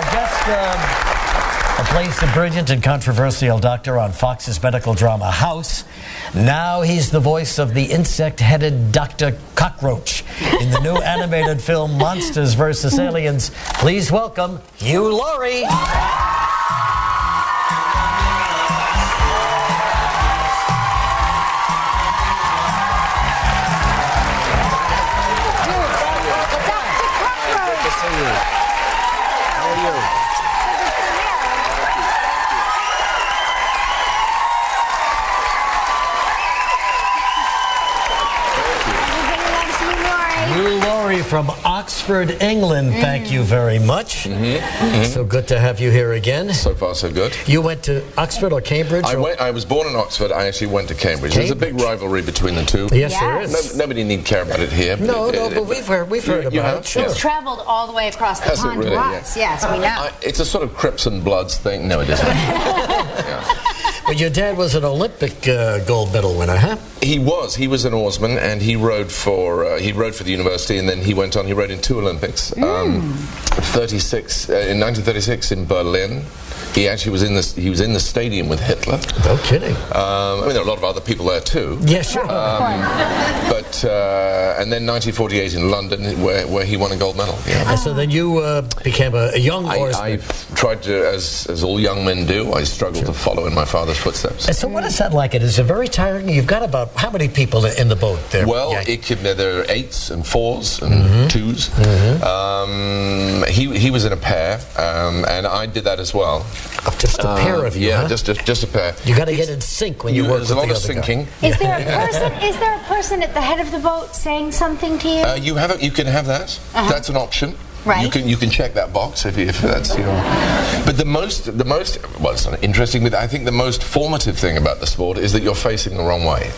Our guest plays the brilliant and controversial doctor on Fox's medical drama House. Now he's the voice of the insect-headed Dr. Cockroach in the new animated film Monsters vs. Aliens. Please welcome Hugh Laurie. From Oxford, England. Thank you very much. So good to have you here again. So far, so good. You went to Oxford or Cambridge? I was born in Oxford. I actually went to Cambridge. There's a big rivalry between the two. Yes, there is. Nobody need care about it here. No, but we've heard about it. Sure. It's traveled all the way across the pond to us. Yes, we know. It's a sort of Crips and Bloods thing. No, it isn't. But your dad was an Olympic gold medal winner, huh? He was. He was an oarsman, and he rode for the university, and then he went on. He rode in 2 Olympics. 36 in 1936 in Berlin. He actually was in the stadium with Hitler. No kidding. I mean, there are a lot of other people there too. Yeah, sure. And then 1948 in London, where he won a gold medal. Yeah. So then you became a young oarsman. I tried to, as all young men do, I struggled to follow in my father's footsteps. And so what is that like? It is very tiring. You've got about how many people in the boat there? Well, there are 8s and 4s and 2s. He was in a pair, and I did that as well. Just a pair of you, yeah, huh? just a pair. You got to get in sync when you work with the other guy. There's a lot of syncing. Is there a person at the head of the boat saying something to you? You can have that. That's an option. Right. You can check that box if that's your. But the most well, it's not interesting. But I think the most formative thing about the sport is that you're facing the wrong way.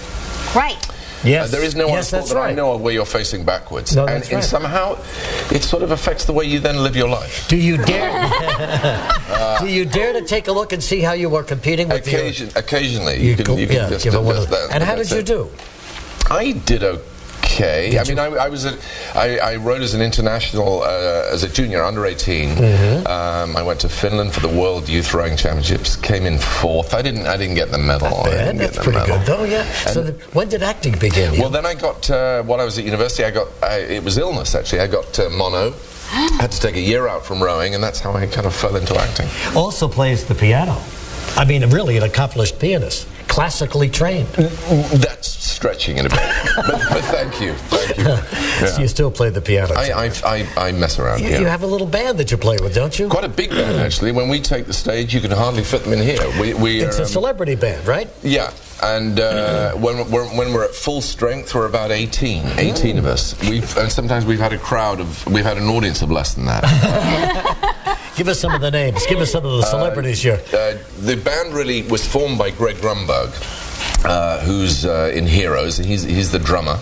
Right. Yes. There is no other sport that I know of where you're facing backwards. No, and somehow it sort of affects the way you then live your life. Do you dare? Do you dare to take a look and see how you were competing with occasionally. You can just give it one of that. And how did you do? I did okay. I mean, I rode as an international as a junior, under 18. I went to Finland for the World Youth Rowing Championships. Came in 4th. I didn't get the medal. That's pretty good, though. Yeah. So when did acting begin? Well, then I got while I was at university. It was illness actually. I got mono. Had to take a year out from rowing, and that's how I kind of fell into acting. Also plays the piano. I mean, really an accomplished pianist. Classically trained. That's stretching it a bit, but thank you. Yeah. So you still play the piano? I mess around. You have a little band that you play with, don't you? Quite a big band, actually. When we take the stage, you can hardly fit them in here. It's a celebrity band, right? Yeah. And when we're at full strength, we're about 18 of us. And sometimes we've had an audience of less than that. Give us some of the names. Give us some of the celebrities here. The band really was formed by Greg Grunberg, who's in Heroes. He's the drummer.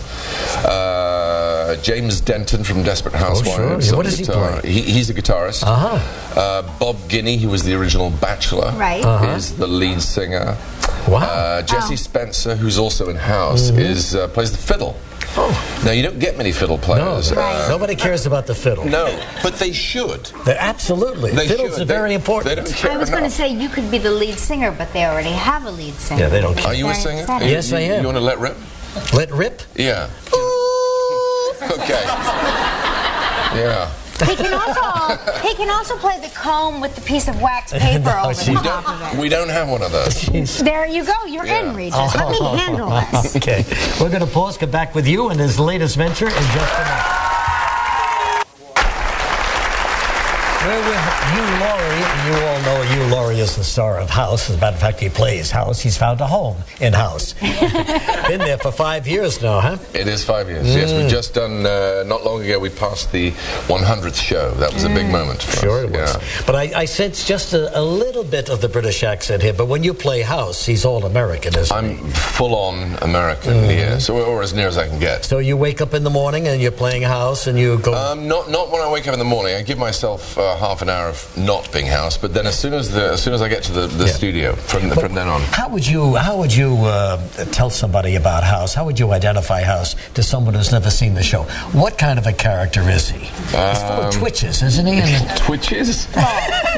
James Denton from Desperate Housewives. Oh, sure. What does he play? He's a guitarist. Bob Guinea, who was the original Bachelor, is the lead singer. Wow. Jesse Spencer, who's also in House, plays the fiddle. Oh. Now, you don't get many fiddle players. No, nobody cares about the fiddle. No, but they should. Absolutely. Fiddles are very important. They don't care I was going to say you could be the lead singer, but they already have a lead singer. Yeah, they don't care. Are you a singer? Yes, I am. You want to let rip? Let rip? Yeah. Okay. Yeah. He can also play the comb with the piece of wax paper over the top of it. We don't have one of those. There you go. You're in, Regis. Let me handle this. Okay. We're going to pause, come back with you and his latest venture in just a moment. We're with Hugh Laurie. You all know Hugh Laurie is the star of House. As a matter of fact, he plays House. He's found a home in House. Been there for 5 years now, huh? It is 5 years, yes. We've just done, not long ago, we passed the 100th show. That was a big moment for us. Sure it was. Yeah. But I sense just a little bit of the British accent here. But when you play House, he's all American, isn't he? I'm full-on American, yes. Or as near as I can get. So you wake up in the morning and you're playing House and you go... Not when I wake up in the morning. I give myself about half an hour of not being House, but then as soon as I get to the studio, from then on. How would you tell somebody about House? How would you identify House to someone who's never seen the show? What kind of a character is he? He's full of twitches, isn't he? Twitches?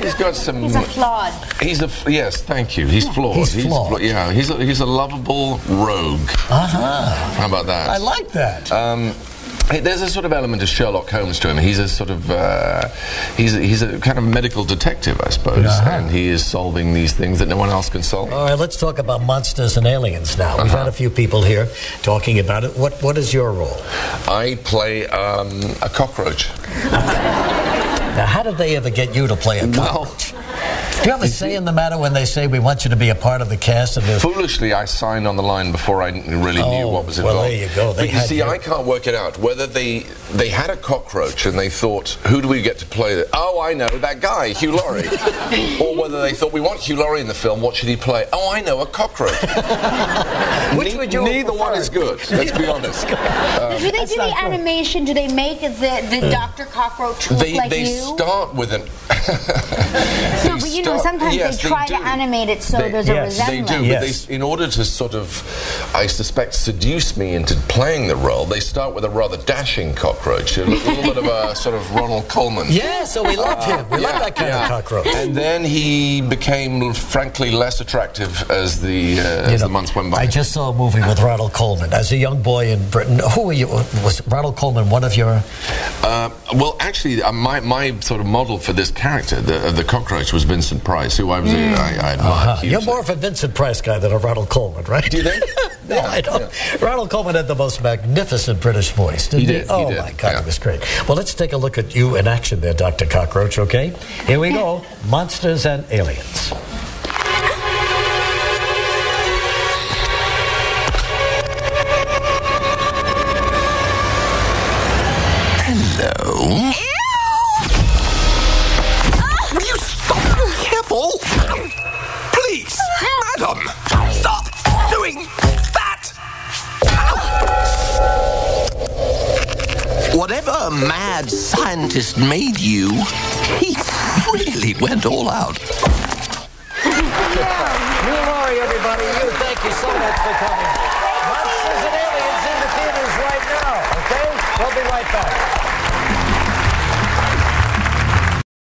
He's got some. He's a flawed. Yes, thank you. He's flawed. He's flawed. Yeah, he's a lovable rogue. How about that? I like that. There's a sort of element of Sherlock Holmes to him. He's a sort of he's a kind of medical detective, I suppose, and he is solving these things that no one else can solve. All right, let's talk about monsters and aliens now. We've had a few people here talking about it. What is your role? I play a cockroach. Now, how did they ever get you to play a cockroach? Do you have a say in the matter when they say we want you to be a part of the cast? Of Foolishly, I signed on the line before I really knew what was involved. Well, there you go. But you see, I can't work it out. Whether they had a cockroach and they thought, who do we get to play that? Oh, I know, that guy, Hugh Laurie. Or whether they thought, we want Hugh Laurie in the film, what should he play? Oh, I know, a cockroach. Which would you Neither prefer? one is good, let's be honest. Do they do the animation? Do they make the Dr. Cockroach look like they you? start with an... No, but you know, sometimes they try to animate it so there's a resemblance. They do, but in order to sort of, I suspect, seduce me into playing the role, they start with a rather dashing cockroach, a little bit of a sort of Ronald Colman. Yeah, so we love him. We love that kind of cockroach. And then he became, frankly, less attractive as the months went by. I just saw a movie with Ronald Colman. As a young boy in Britain, who were you? Was Ronald Colman one of your... well, actually, my sort of model for this character, the cockroach, was Vincent Price, who I was I admired. You're more of a Vincent Price guy than a Ronald Colman, right? Do you think? No, I don't. Yeah. Ronald Colman had the most magnificent British voice, didn't he? Oh, my God, it was great. Well, let's take a look at you in action there, Dr. Cockroach, okay? Here we go. Monsters and Aliens. Hello? Will you stop? Careful! Please, madam, stop doing that! Whatever mad scientist made you, he really went all out. Hugh Laurie, everybody. Thank you so much for coming. Monsters and Aliens in the theaters right now, okay? We'll be right back.